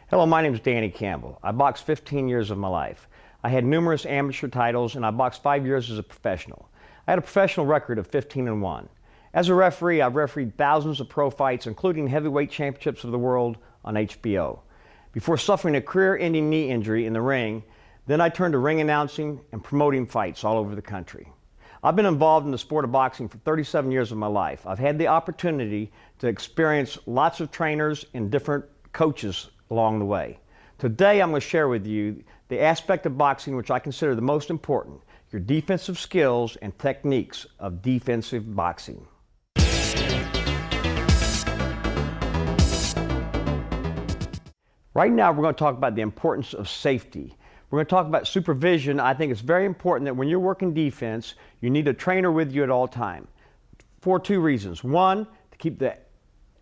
Hello, my name is Danny Campbell. I boxed 15 years of my life. I had numerous amateur titles and I boxed 5 years as a professional. I had a professional record of 15-1. As a referee, I've refereed thousands of pro fights, including heavyweight championships of the world on HBO. Before suffering a career-ending knee injury in the ring, then I turned to ring announcing and promoting fights all over the country. I've been involved in the sport of boxing for 37 years of my life. I've had the opportunity to experience lots of trainers and different coaches along the way. Today I'm going to share with you the aspect of boxing which I consider the most important, your defensive skills and techniques of defensive boxing. Right now we're going to talk about the importance of safety. We're going to talk about supervision. I think it's very important that when you're working defense, you need a trainer with you at all time for two reasons. One, to keep the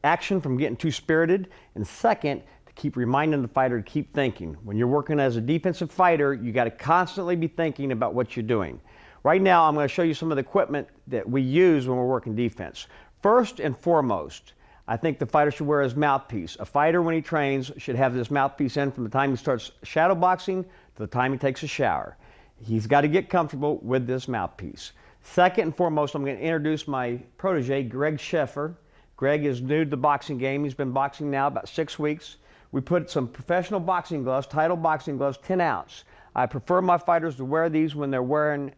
action from getting too spirited, and second, keep reminding the fighter to keep thinking. When you're working as a defensive fighter, you got to constantly be thinking about what you're doing. Right now, I'm going to show you some of the equipment that we use when we're working defense. First and foremost, I think the fighter should wear his mouthpiece. A fighter, when he trains, should have this mouthpiece in from the time he starts shadow boxing to the time he takes a shower. He's got to get comfortable with this mouthpiece. Second and foremost, I'm going to introduce my protege, Greg Sheffer. Greg is new to the boxing game. He's been boxing now about 6 weeks. We put some professional boxing gloves, title boxing gloves, 10 ounce. I prefer my fighters to wear these when they're working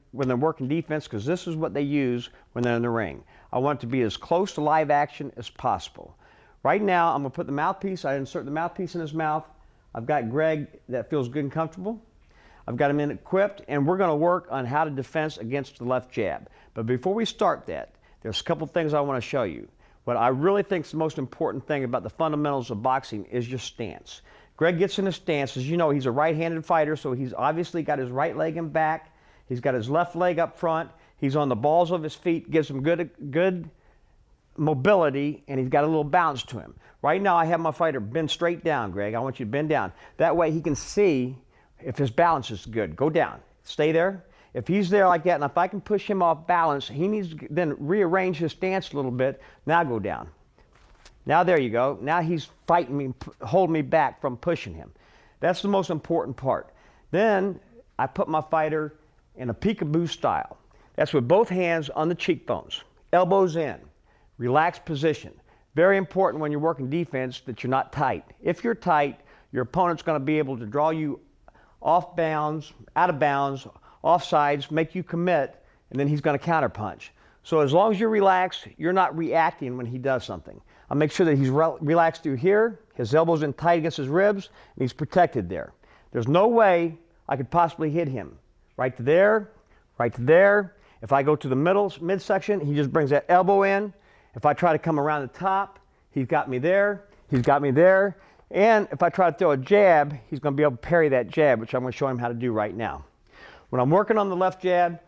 defense, because this is what they use when they're in the ring. I want it to be as close to live action as possible. Right now, I'm going to put the mouthpiece, I insert the mouthpiece in his mouth. I've got Greg that feels good and comfortable. I've got him in equipped, and we're going to work on how to defense against the left jab. But before we start that, there's a couple things I want to show you. What I really think is the most important thing about the fundamentals of boxing is your stance. Greg gets in a stance. As you know, he's a right-handed fighter, so he's obviously got his right leg in back. He's got his left leg up front. He's on the balls of his feet, gives him good mobility, and he's got a little bounce to him. Right now, I have my fighter bend straight down, Greg. I want you to bend down. That way he can see if his balance is good. Go down. Stay there. If he's there like that, and if I can push him off balance, he needs to then rearrange his stance a little bit. Now go down. Now there you go. Now he's fighting me, holding me back from pushing him. That's the most important part. Then I put my fighter in a peekaboo style. That's with both hands on the cheekbones, elbows in, relaxed position. Very important when you're working defense that you're not tight. If you're tight, your opponent's going to be able to draw you off bounds, out of bounds, offsides, make you commit, and then he's going to counterpunch. So as long as you're relaxed, you're not reacting when he does something. I'll make sure that he's relaxed through here, his elbows in tight against his ribs, and he's protected there. There's no way I could possibly hit him. Right to there, right to there. If I go to the midsection, he just brings that elbow in. If I try to come around the top, he's got me there, he's got me there. And if I try to throw a jab, he's going to be able to parry that jab, which I'm going to show him how to do right now. When I'm working on the left jab,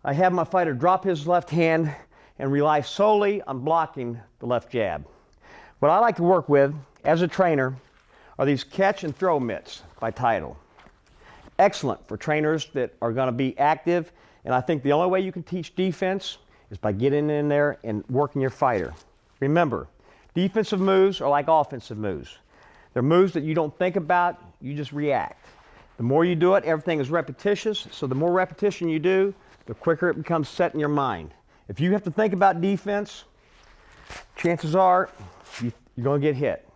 I have my fighter drop his left hand and rely solely on blocking the left jab. What I like to work with as a trainer are these catch and throw mitts by Title. Excellent for trainers that are going to be active, and I think the only way you can teach defense is by getting in there and working your fighter. Remember, defensive moves are like offensive moves. They're moves that you don't think about, you just react. The more you do it, everything is repetitious, so the more repetition you do, the quicker it becomes set in your mind. If you have to think about defense, chances are you're going to get hit.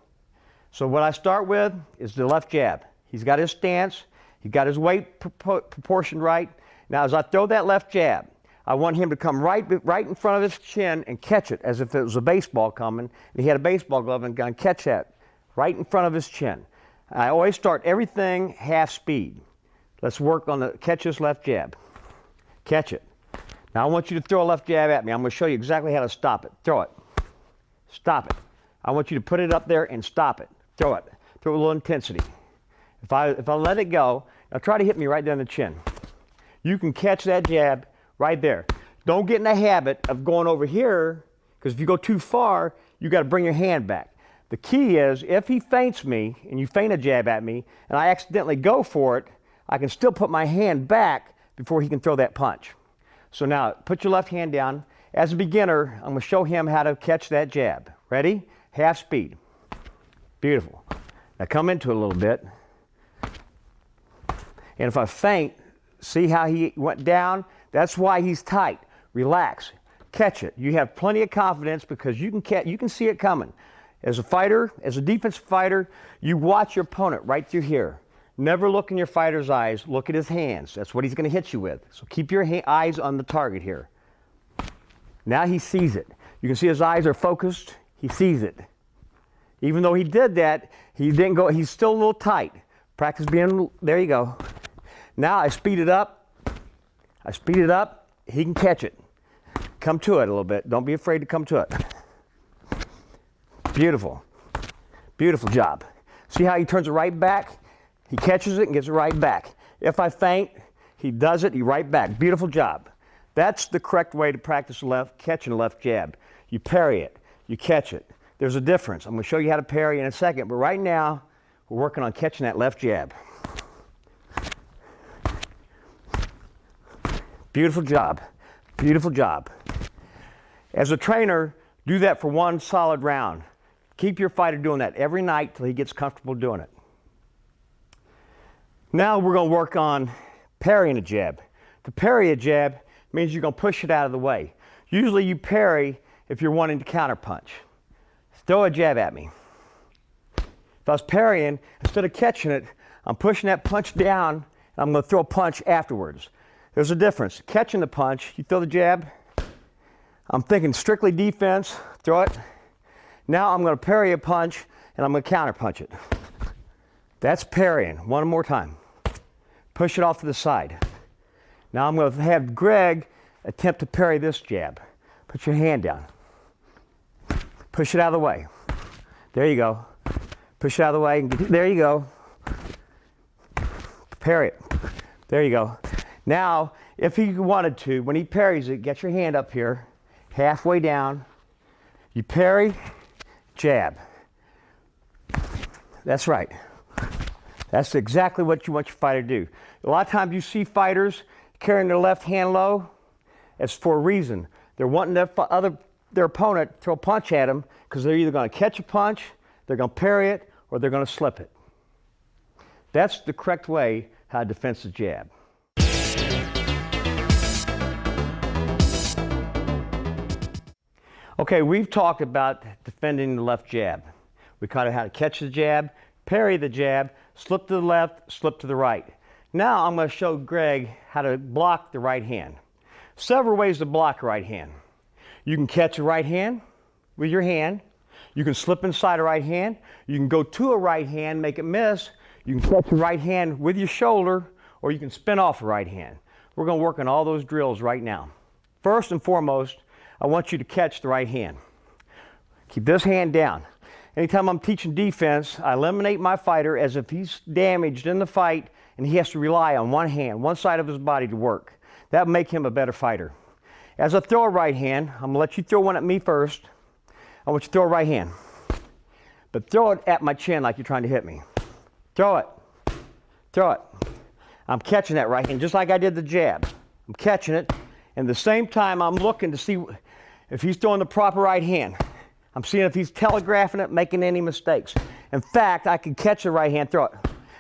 So what I start with is the left jab. He's got his stance, he's got his weight proportioned right. Now as I throw that left jab, I want him to come right in front of his chin and catch it as if it was a baseball coming, and he had a baseball glove and going to catch that right in front of his chin. I always start everything half speed. Let's work on the catch this left jab. Catch it. Now I want you to throw a left jab at me. I'm going to show you exactly how to stop it. Throw it. Stop it. I want you to put it up there and stop it. Throw it. Throw it with a little intensity. If I let it go, now try to hit me right there in the chin. You can catch that jab right there. Don't get in the habit of going over here, because if you go too far, you got to bring your hand back. The key is, if he feints me, and you feint a jab at me, and I accidentally go for it, I can still put my hand back before he can throw that punch. So now, put your left hand down. As a beginner, I'm going to show him how to catch that jab. Ready? Half speed. Beautiful. Now come into it a little bit. And if I feint, see how he went down? That's why he's tight. Relax. Catch it. You have plenty of confidence because you can see it coming. As a fighter, as a defensive fighter, you watch your opponent right through here. Never look in your fighter's eyes. Look at his hands. That's what he's going to hit you with. So keep your eyes on the target here. Now he sees it. You can see his eyes are focused. He sees it. Even though he did that, he didn't go. He's still a little tight. Practice being, there you go. Now I speed it up. I speed it up. He can catch it. Come to it a little bit. Don't be afraid to come to it. Beautiful. Beautiful job. See how he turns it right back? He catches it and gets it right back. If I feint, he does it, he right back. Beautiful job. That's the correct way to practice catching a left jab. You parry it, you catch it. There's a difference. I'm going to show you how to parry in a second, but right now, we're working on catching that left jab. Beautiful job. Beautiful job. As a trainer, do that for one solid round. Keep your fighter doing that every night till he gets comfortable doing it. Now we're going to work on parrying a jab. To parry a jab means you're going to push it out of the way. Usually you parry if you're wanting to counterpunch. Throw a jab at me. If I was parrying, instead of catching it, I'm pushing that punch down and I'm going to throw a punch afterwards. There's a difference. Catching the punch, you throw the jab. I'm thinking strictly defense, throw it. Now I'm going to parry a punch and I'm going to counterpunch it. That's parrying. One more time. Push it off to the side. Now I'm going to have Greg attempt to parry this jab. Put your hand down. Push it out of the way. There you go. Push it out of the way. There you go. Parry it. There you go. Now, if he wanted to, when he parries it, get your hand up here, halfway down. You parry, jab. That's right. That's exactly what you want your fighter to do. A lot of times you see fighters carrying their left hand low. It's for a reason. They're wanting their opponent to throw a punch at them because they're either going to catch a punch, they're going to parry it, or they're going to slip it. That's the correct way how to defend the jab. Okay, we've talked about defending the left jab. We taught how to catch the jab, parry the jab, slip to the left, slip to the right. Now I'm going to show Greg how to block the right hand. Several ways to block a right hand. You can catch a right hand with your hand. You can slip inside a right hand. You can go to a right hand, make it miss. You can catch a right hand with your shoulder, or you can spin off a right hand. We're going to work on all those drills right now. First and foremost, I want you to catch the right hand. Keep this hand down. Anytime I'm teaching defense, I eliminate my fighter as if he's damaged in the fight and he has to rely on one hand, one side of his body to work. That will make him a better fighter. As I throw a right hand, I'm going to let you throw one at me first. I want you to throw a right hand. But throw it at my chin like you're trying to hit me. Throw it. Throw it. I'm catching that right hand just like I did the jab. I'm catching it. And at the same time, I'm looking to see if he's throwing the proper right hand. I'm seeing if he's telegraphing it, making any mistakes. In fact, I can catch the right hand, throw it.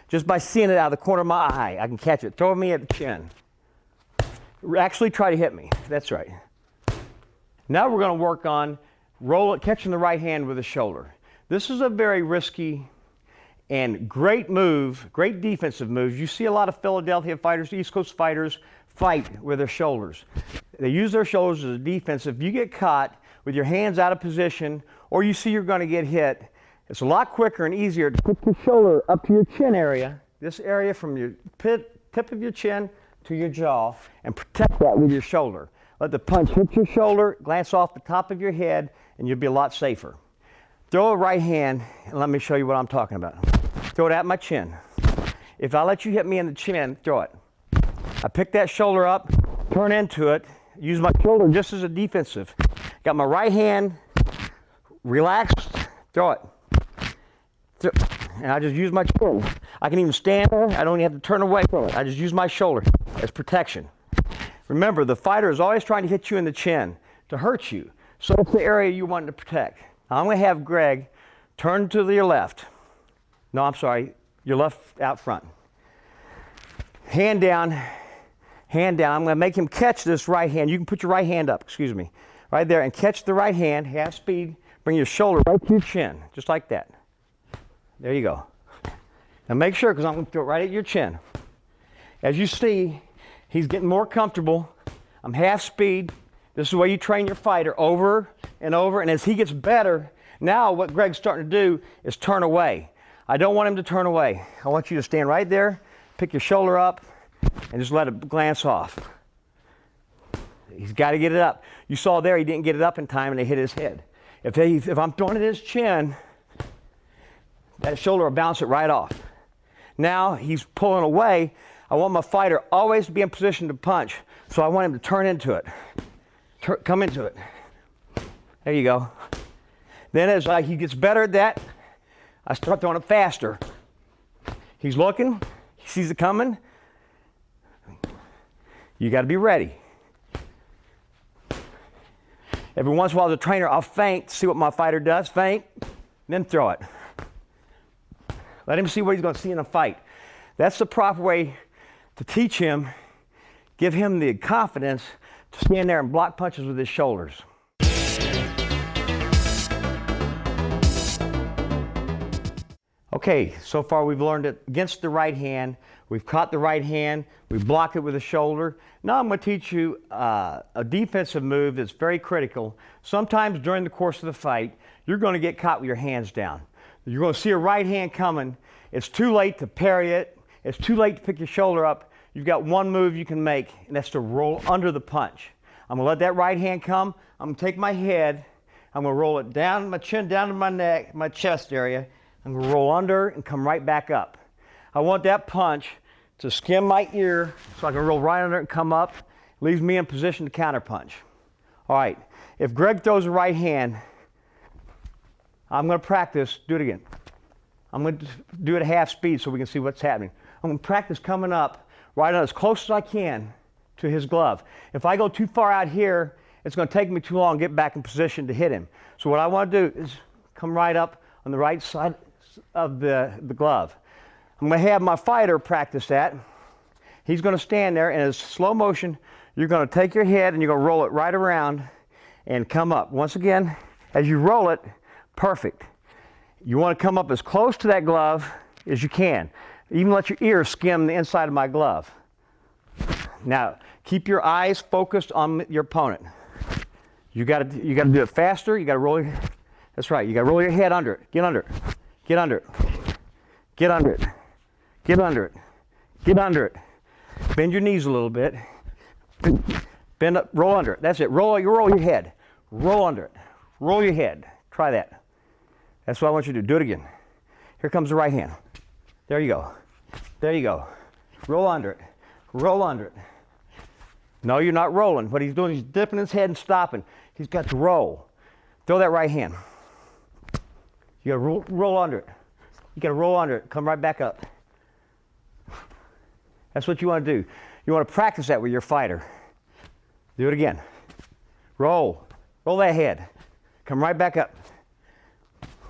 Just by seeing it out of the corner of my eye, I can catch it. Throw me at the chin. Actually try to hit me. That's right. Now we're going to work on catching the right hand with the shoulder. This is a very risky and great move, great defensive move. You see a lot of Philadelphia fighters, East Coast fighters, fight with their shoulders. They use their shoulders as a defense. If you get caught with your hands out of position or you see you're going to get hit, it's a lot quicker and easier to put your shoulder up to your chin area, this area from your tip of your chin to your jaw, and protect that with your shoulder. Let the punch hit your shoulder, glance off the top of your head, and you'll be a lot safer. Throw a right hand, and let me show you what I'm talking about. Throw it at my chin. If I let you hit me in the chin, throw it. I pick that shoulder up, turn into it, use my shoulder just as a defensive. Got my right hand relaxed, throw it. And I just use my chin. I can even stand there. I don't even have to turn away from it. I just use my shoulder as protection. Remember, the fighter is always trying to hit you in the chin to hurt you. So it's the area you want to protect. Now I'm going to have Greg turn to your left. No, I'm sorry. Your left out front. Hand down, hand down. I'm going to make him catch this right hand. You can put your right hand up, excuse me, right there, and catch the right hand, half speed. Bring your shoulder right to your chin, just like that. There you go. Now make sure, because I'm going to throw it right at your chin. As you see, he's getting more comfortable. I'm half speed. This is the way you train your fighter, over and over. And as he gets better, now what Greg's starting to do is turn away. I don't want him to turn away. I want you to stand right there, pick your shoulder up, and just let it glance off. He's got to get it up. You saw there he didn't get it up in time and it hit his head. If I'm throwing it at his chin, that shoulder will bounce it right off. Now he's pulling away. I want my fighter always to be in position to punch, so I want him to turn into it. Come into it. There you go. Then as he gets better at that, I start throwing it faster. He's looking, he sees it coming. You got to be ready. Every once in a while as a trainer, I'll feint, see what my fighter does, feint, then throw it. Let him see what he's going to see in a fight. That's the proper way to teach him, give him the confidence to stand there and block punches with his shoulders. Okay, so far we've learned it against the right hand. We've caught the right hand. We've blocked it with the shoulder. Now I'm going to teach you a defensive move that's very critical. Sometimes during the course of the fight, you're going to get caught with your hands down. You're going to see a right hand coming. It's too late to parry it. It's too late to pick your shoulder up. You've got one move you can make, and that's to roll under the punch. I'm going to let that right hand come. I'm going to take my head. I'm going to roll it down, my chin down to my neck, my chest area. I'm going to roll under and come right back up. I want that punch to skim my ear so I can roll right under it and come up. Leaves me in position to counter punch. All right, if Greg throws a right hand, I'm going to practice, do it again. I'm going to do it at half speed so we can see what's happening. I'm going to practice coming up right on as close as I can to his glove. If I go too far out here, it's going to take me too long to get back in position to hit him. So what I want to do is come right up on the right side of the glove. I'm going to have my fighter practice that. He's going to stand there, and in slow motion, you're going to take your head and you're going to roll it right around and come up. Once again, as you roll it, perfect. You want to come up as close to that glove as you can. Even let your ear skim the inside of my glove. Now, keep your eyes focused on your opponent. You got to do it faster. You got to roll. That's right. You got to roll your head under it. Get under it. Get under it. Get under it. Get under it. Get under it. Bend your knees a little bit. Bend up. Roll under it. That's it. Roll your head. Roll under it. Roll your head. Try that. That's what I want you to do. Do it again. Here comes the right hand. There you go. There you go. Roll under it. Roll under it. No, you're not rolling. What he's doing is dipping his head and stopping. He's got to roll. Throw that right hand. You got to roll under it. You got to roll under it. Come right back up. That's what you want to do. You want to practice that with your fighter. Do it again. Roll. Roll that head. Come right back up.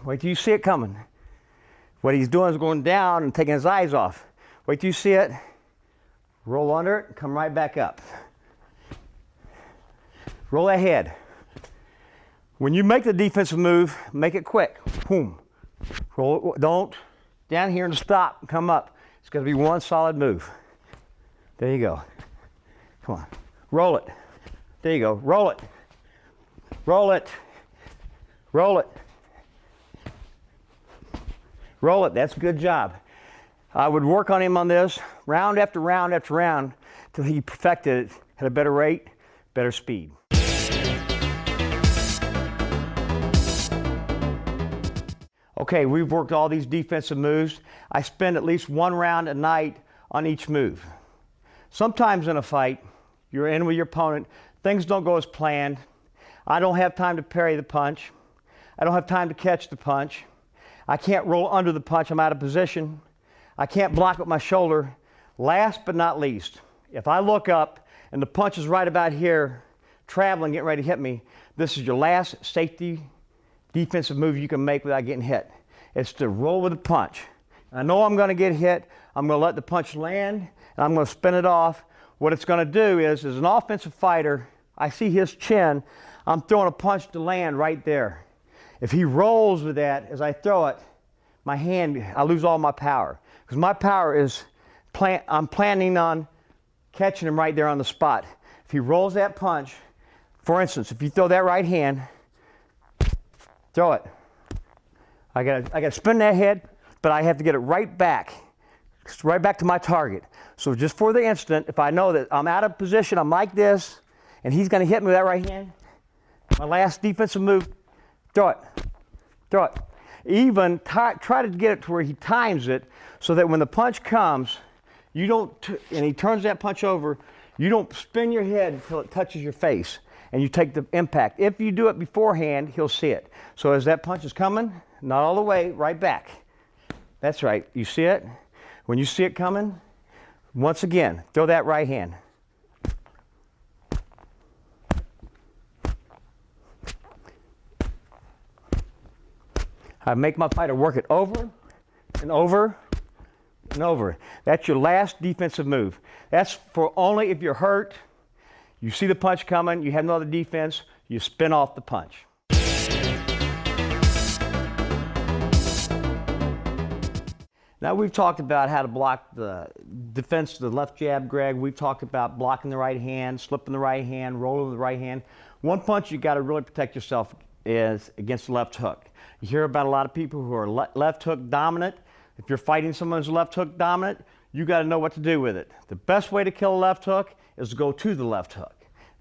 Wait till you see it coming. What he's doing is going down and taking his eyes off. Wait till you see it. Roll under it. Come right back up. Roll that head. When you make the defensive move, make it quick. Boom. Roll it. Don't down here and stop. Come up. It's going to be one solid move. There you go. Come on. Roll it. There you go. Roll it. Roll it. Roll it. Roll it. That's a good job. I would work on him on this round after round after round till he perfected it at a better rate, better speed. Okay, we've worked all these defensive moves. I spend at least one round a night on each move. Sometimes in a fight, you're in with your opponent, things don't go as planned. I don't have time to parry the punch. I don't have time to catch the punch. I can't roll under the punch, I'm out of position. I can't block with my shoulder. Last but not least, if I look up and the punch is right about here, traveling, getting ready to hit me, this is your last safety defensive move you can make without getting hit. It's to roll with a punch. I know I'm going to get hit. I'm going to let the punch land, and I'm going to spin it off. What it's going to do is, as an offensive fighter, I see his chin. I'm throwing a punch to land right there. If he rolls with that, as I throw it, my hand, I lose all my power. Because my power is, I'm planning on catching him right there on the spot. If he rolls that punch, for instance, if you throw that right hand, throw it. I gotta spin that head, but I have to get it right back to my target. So just for the instant, if I know that I'm out of position, I'm like this, and he's gonna hit me with that right hand, my last defensive move, throw it, throw it. Even try to get it to where he times it, so that when the punch comes, you don't, and he turns that punch over, you don't spin your head until it touches your face, and you take the impact. If you do it beforehand, he'll see it. So as that punch is coming, not all the way, right back. That's right, you see it? When you see it coming, once again, throw that right hand. I make my fighter work it over and over and over. That's your last defensive move. That's for only if you're hurt, you see the punch coming, you have no other defense, you spin off the punch. Now we've talked about how to block the defense to the left jab, Greg. We've talked about blocking the right hand, slipping the right hand, rolling the right hand. One punch you got to really protect yourself is against the left hook. You hear about a lot of people who are left hook dominant. If you're fighting someone who's left hook dominant, you got to know what to do with it. The best way to kill a left hook is to go to the left hook.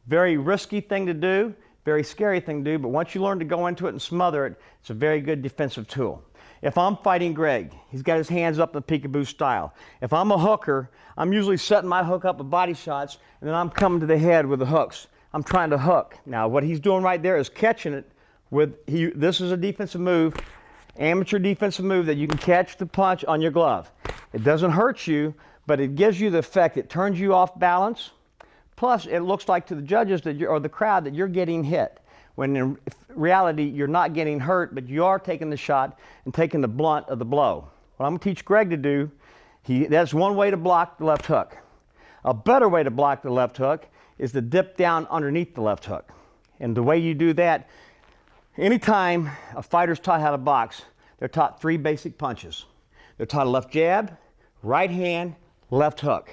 Very risky thing to do, very scary thing to do, but once you learn to go into it and smother it, it's a very good defensive tool. If I'm fighting Greg, he's got his hands up in the peekaboo style. If I'm a hooker, I'm usually setting my hook up with body shots, and then I'm coming to the head with the hooks. I'm trying to hook. Now what he's doing right there is catching it with, this is a defensive move, amateur defensive move that you can catch the punch on your glove. It doesn't hurt you, but it gives you the effect, it turns you off balance, plus it looks like to the judges that or the crowd that you're getting hit. When in reality, you're not getting hurt, but you are taking the shot and taking the blunt of the blow. What I'm going to teach Greg to do, that's one way to block the left hook. A better way to block the left hook is to dip down underneath the left hook. And the way you do that, anytime a fighter's taught how to box, they're taught 3 basic punches. They're taught a left jab, right hand, left hook.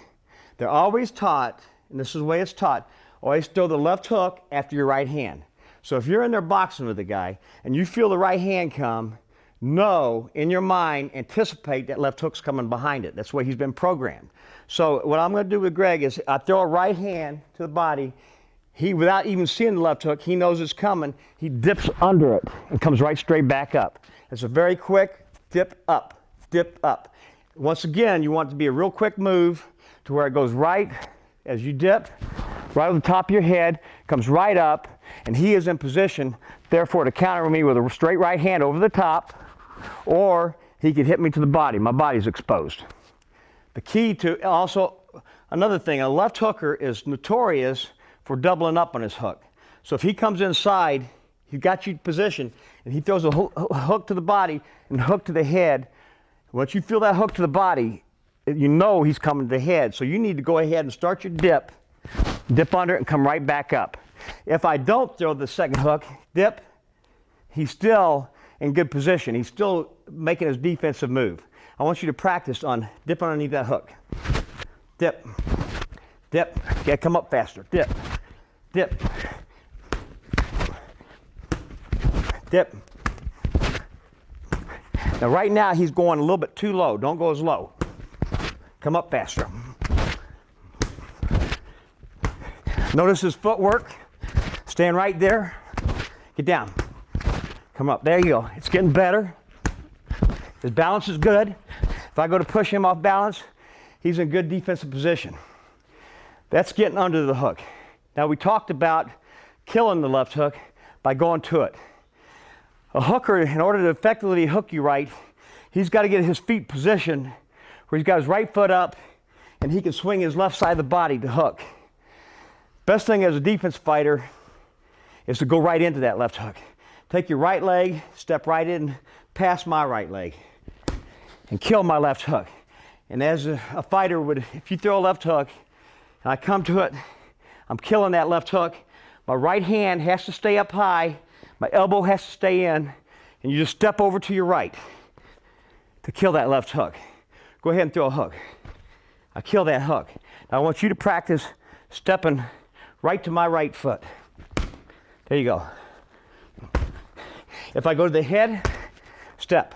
They're always taught, and this is the way it's taught, always throw the left hook after your right hand. So if you're in there boxing with a guy and you feel the right hand come, know in your mind, anticipate that left hook's coming behind it. That's the way he's been programmed. So what I'm going to do with Greg is I throw a right hand to the body. He, without even seeing the left hook, he knows it's coming. He dips under it and comes right straight back up. It's a very quick dip up, dip up. Once again, you want it to be a real quick move to where it goes right as you dip, right on the top of your head, comes right up, and he is in position, therefore, to counter me with a straight right hand over the top, or he could hit me to the body. My body's exposed. The key to also, another thing, a left hooker is notorious for doubling up on his hook. So if he comes inside, he's got you positioned, and he throws a hook to the body and hook to the head. Once you feel that hook to the body, you know he's coming to the head. So you need to go ahead and start your dip under it and come right back up. If I don't throw the second hook, dip, he's still in good position. He's still making his defensive move. I want you to practice on dip underneath that hook. Dip, dip, yeah, come up faster, dip, dip, dip. Now right now he's going a little bit too low. Don't go as low. Come up faster. Notice his footwork. Stand right there. Get down. Come up. There you go. It's getting better. His balance is good. If I go to push him off balance, he's in good defensive position. That's getting under the hook. Now we talked about killing the left hook by going to it. A hooker, in order to effectively hook you right, he's got to get his feet positioned where he's got his right foot up and he can swing his left side of the body to hook. Best thing as a defense fighter is to go right into that left hook. Take your right leg, step right in, past my right leg. and kill my left hook. And as a fighter would, if you throw a left hook and I come to it, I'm killing that left hook. My right hand has to stay up high, my elbow has to stay in, and you just step over to your right to kill that left hook. Go ahead and throw a hook. I kill that hook. Now I want you to practice stepping right to my right foot. There you go. If I go to the head, step.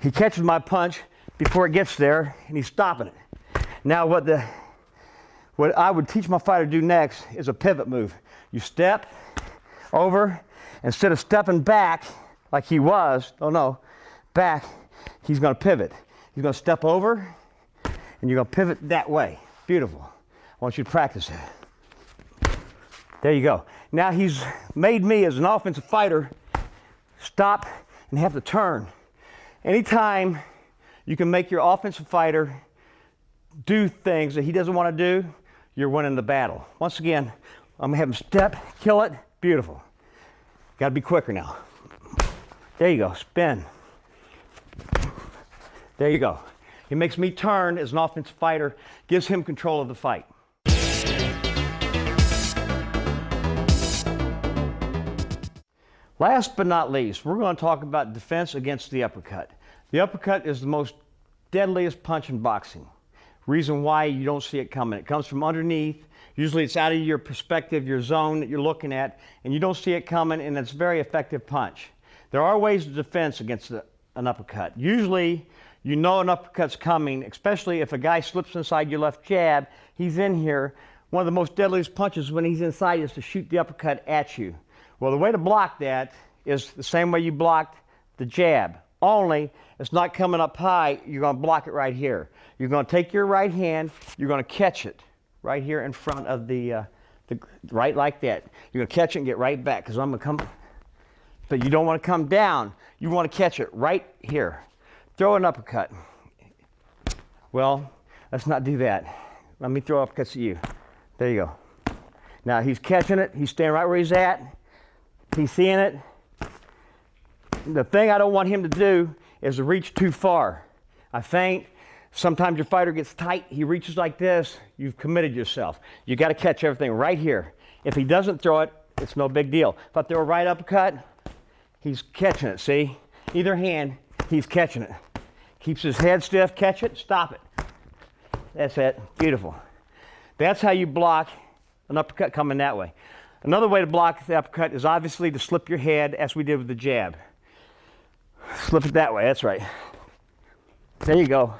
He catches my punch before it gets there, and he's stopping it. Now what I would teach my fighter to do next is a pivot move. You step over, instead of stepping back like he was, back, he's gonna pivot. He's gonna step over, and you're gonna pivot that way. Beautiful. I want you to practice that. There you go. Now he's made me, as an offensive fighter, stop and have to turn. Anytime you can make your offensive fighter do things that he doesn't want to do, you're winning the battle. Once again, I'm gonna have him step, kill it, beautiful. Gotta be quicker now. There you go, spin. There you go. He makes me turn as an offensive fighter, gives him control of the fight. Last but not least, we're going to talk about defense against the uppercut. The uppercut is the most deadliest punch in boxing. Reason why you don't see it coming. It comes from underneath. Usually it's out of your perspective, your zone that you're looking at, and you don't see it coming, and it's a very effective punch. There are ways to defense against an uppercut. Usually, you know an uppercut's coming, especially if a guy slips inside your left jab, he's in here. One of the most deadliest punches when he's inside is to shoot the uppercut at you. Well, the way to block that is the same way you blocked the jab, only it's not coming up high. You're going to block it right here. You're going to take your right hand, you're going to catch it right here in front of the right like that. You're going to catch it and get right back, because I'm going to come, but you don't want to come down. You want to catch it right here. Throw an uppercut. Well, let's not do that. Let me throw uppercuts at you. There you go. Now he's catching it. He's staying right where he's at. He's seeing it. The thing I don't want him to do is to reach too far. I feint. Sometimes your fighter gets tight. He reaches like this. You've committed yourself. You got to catch everything right here. If he doesn't throw it, it's no big deal. If I throw a right uppercut, he's catching it. See? Either hand, he's catching it. Keeps his head stiff. Catch it. Stop it. That's it. Beautiful. That's how you block an uppercut coming that way. Another way to block the uppercut is obviously to slip your head, as we did with the jab. Slip it that way. That's right. There you go.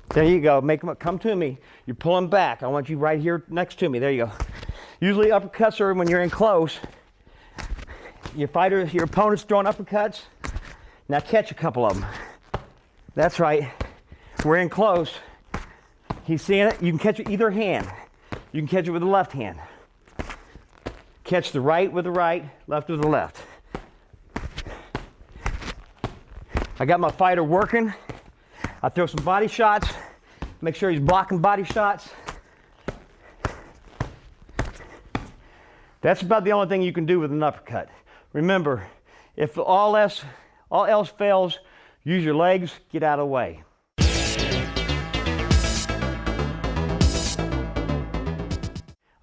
There you go. Make them come to me. You're pulling back. I want you right here next to me. There you go. Usually uppercuts are when you're in close. Your opponent's throwing uppercuts. Now catch a couple of them. That's right. We're in close. He's seeing it. You can catch it either hand. You can catch it with the left hand. Catch the right with the right, left with the left. I got my fighter working. I throw some body shots. Make sure he's blocking body shots. That's about the only thing you can do with an uppercut. Remember, if all else fails, use your legs, get out of the way.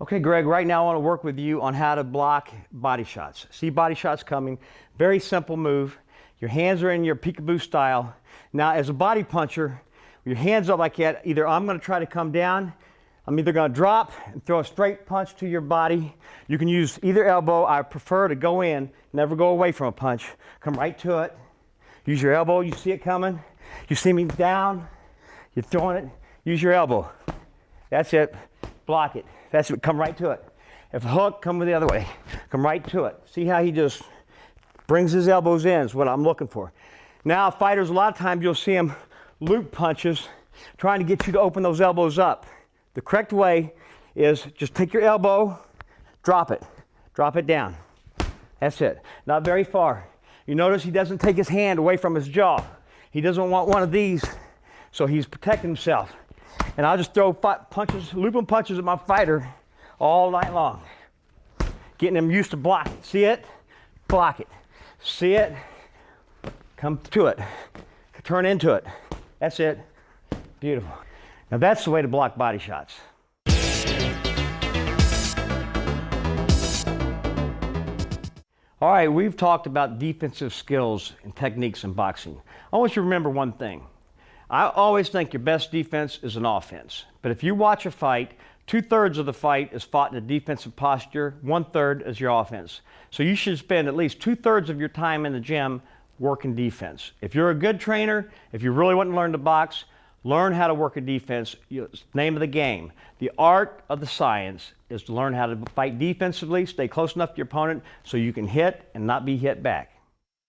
Okay, Greg, right now I want to work with you on how to block body shots. See body shots coming. Very simple move. Your hands are in your peekaboo style. Now, as a body puncher, with your hands up like that, either I'm going to try to come down, I'm either going to drop and throw a straight punch to your body. You can use either elbow. I prefer to go in, never go away from a punch. Come right to it. Use your elbow. You see it coming. You see me down. You're throwing it. Use your elbow. That's it. Block it. That's it. Come right to it. If a hook, come the other way. Come right to it. See how he just brings his elbows in is what I'm looking for. Now, fighters, a lot of times you'll see them loop punches, trying to get you to open those elbows up. The correct way is just take your elbow, drop it down. That's it. Not very far. You notice he doesn't take his hand away from his jaw. He doesn't want one of these, so he's protecting himself. And I'll just throw punches, looping punches at my fighter all night long, getting him used to blocking. See it? Block it. See it? Come to it. Turn into it. That's it. Beautiful. Now that's the way to block body shots. All right, we've talked about defensive skills and techniques in boxing. I want you to remember one thing. I always think your best defense is an offense. But if you watch a fight, 2/3 of the fight is fought in a defensive posture, 1/3 is your offense. So you should spend at least 2/3 of your time in the gym working defense. If you're a good trainer, if you really want to learn to box, learn how to work a defense. It's the name of the game. The art of the science is to learn how to fight defensively, stay close enough to your opponent so you can hit and not be hit back.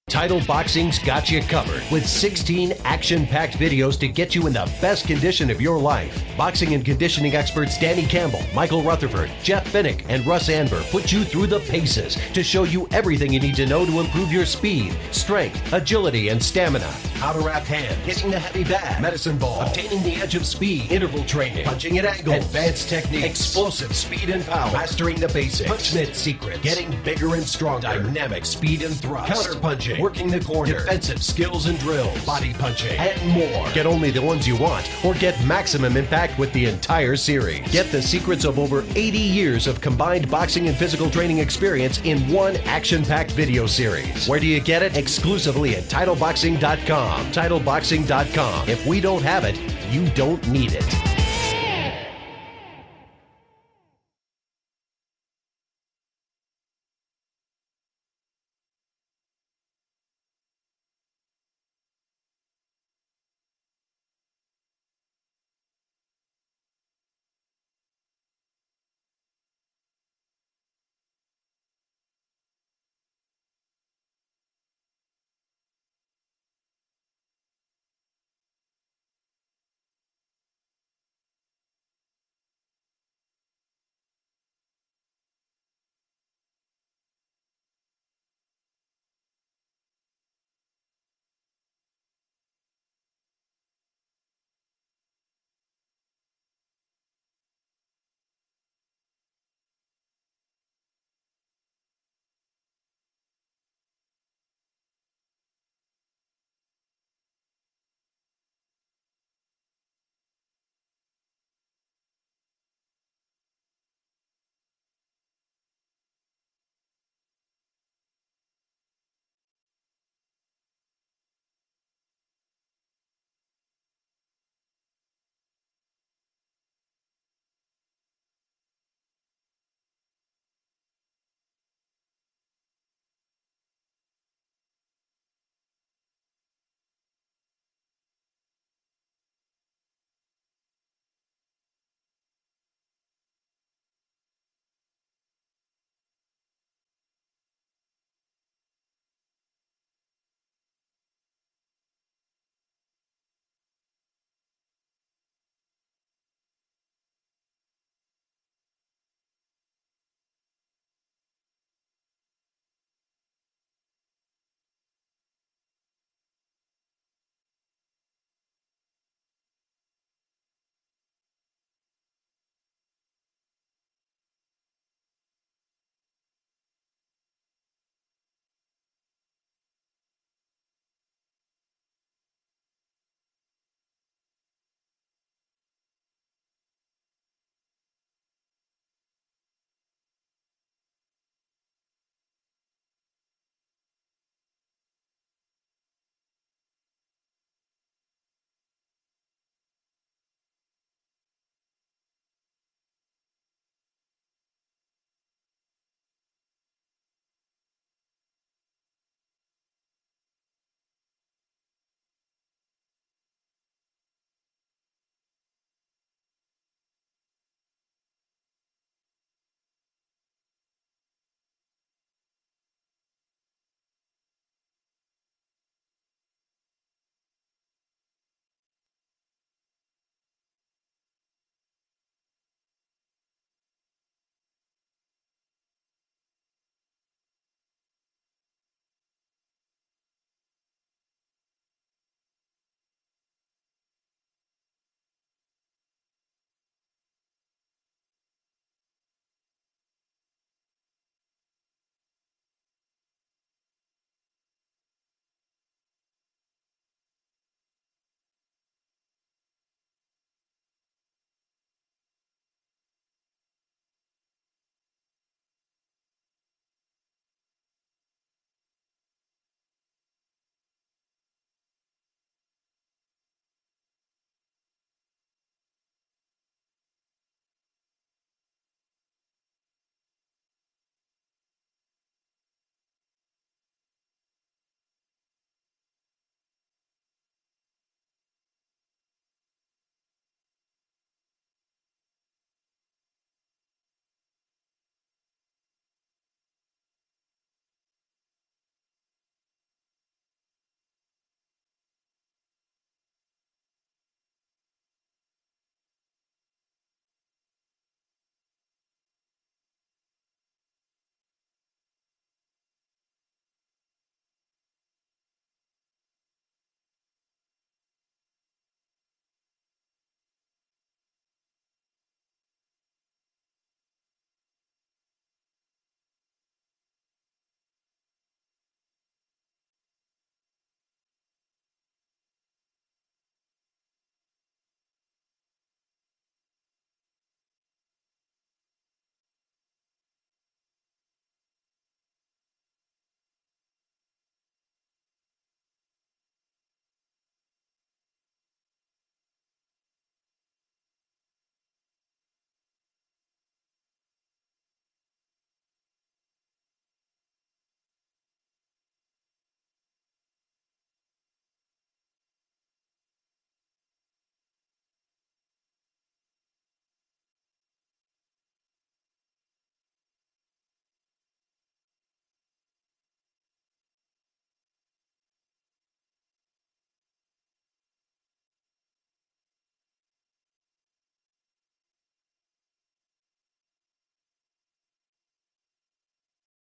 Title Boxing's got you covered with 16 action-packed videos to get you in the best condition of your life. Boxing and conditioning experts Danny Campbell, Michael Rutherford, Jeff Finnick, and Russ Anver put you through the paces to show you everything you need to know to improve your speed, strength, agility, and stamina. How to wrap hands, hitting the heavy bat, medicine ball, obtaining the edge of speed, interval training, punching at angles, advanced techniques, explosive speed and power, mastering the basics, punch-net secrets, getting bigger and stronger, dynamic speed and thrust, counter punching, working the corner, defensive skills and drills, body punching, and more. Get only the ones you want or get maximum impact with the entire series. Get the secrets of over 80 years of combined boxing and physical training experience in one action-packed video series. Where do you get it? Exclusively at TitleBoxing.com. TitleBoxing.com. If we don't have it, you don't need it.